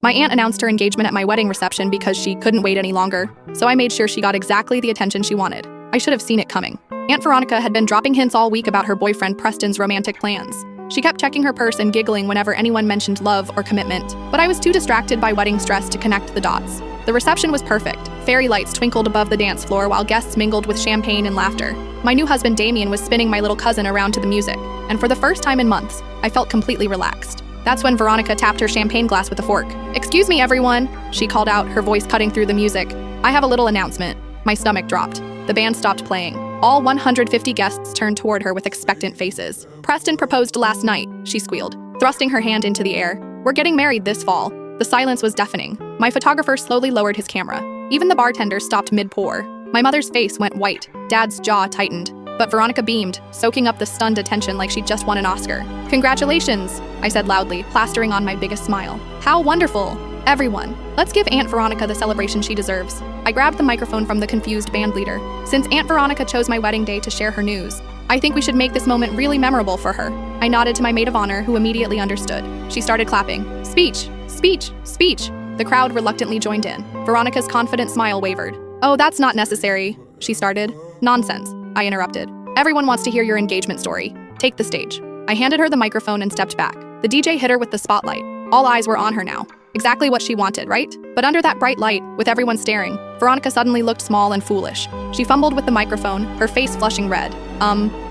My aunt announced her engagement at my wedding reception because she couldn't wait any longer, so I made sure she got exactly the attention she wanted. I should have seen it coming. Aunt Veronica had been dropping hints all week about her boyfriend Preston's romantic plans. She kept checking her purse and giggling whenever anyone mentioned love or commitment, but I was too distracted by wedding stress to connect the dots. The reception was perfect. Fairy lights twinkled above the dance floor while guests mingled with champagne and laughter. My new husband Damien was spinning my little cousin around to the music, and for the first time in months, I felt completely relaxed. That's when Veronica tapped her champagne glass with a fork. "Excuse me, everyone," she called out, her voice cutting through the music. "I have a little announcement." My stomach dropped. The band stopped playing. All 150 guests turned toward her with expectant faces. "Preston proposed last night," she squealed, thrusting her hand into the air. "We're getting married this fall." The silence was deafening. My photographer slowly lowered his camera. Even the bartender stopped mid-pour. My mother's face went white. Dad's jaw tightened. But Veronica beamed, soaking up the stunned attention like she'd just won an Oscar. "Congratulations," I said loudly, plastering on my biggest smile. "How wonderful! Everyone, let's give Aunt Veronica the celebration she deserves." I grabbed the microphone from the confused band leader. "Since Aunt Veronica chose my wedding day to share her news, I think we should make this moment really memorable for her." I nodded to my maid of honor, who immediately understood. She started clapping. "Speech! Speech! Speech!" The crowd reluctantly joined in. Veronica's confident smile wavered. "Oh, that's not necessary," she started. "Nonsense," I interrupted. "Everyone wants to hear your engagement story. Take the stage." I handed her the microphone and stepped back. The DJ hit her with the spotlight. All eyes were on her now. Exactly what she wanted, right? But under that bright light, with everyone staring, Veronica suddenly looked small and foolish. She fumbled with the microphone, her face flushing red.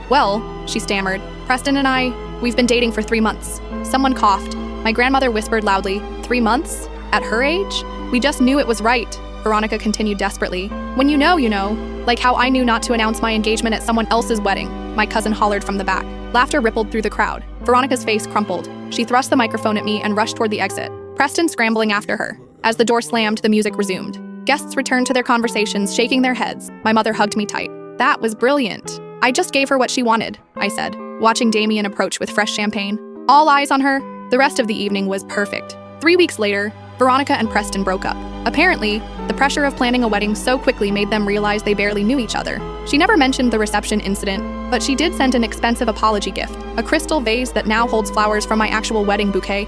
Well, she stammered. "Preston and we've been dating for 3 months." Someone coughed. My grandmother whispered loudly, 3 months? At her age? "We just knew it was right," Veronica continued desperately. "When you know, you know. Like how I knew not to announce my engagement at someone else's wedding," my cousin hollered from the back. Laughter rippled through the crowd. Veronica's face crumpled. She thrust the microphone at me and rushed toward the exit, Preston scrambling after her. As the door slammed, the music resumed. Guests returned to their conversations, shaking their heads. My mother hugged me tight. "That was brilliant." "I just gave her what she wanted," I said, watching Damien approach with fresh champagne. All eyes on her. The rest of the evening was perfect. 3 weeks later, Veronica and Preston broke up. Apparently, the pressure of planning a wedding so quickly made them realize they barely knew each other. She never mentioned the reception incident, but she did send an expensive apology gift, a crystal vase that now holds flowers from my actual wedding bouquet.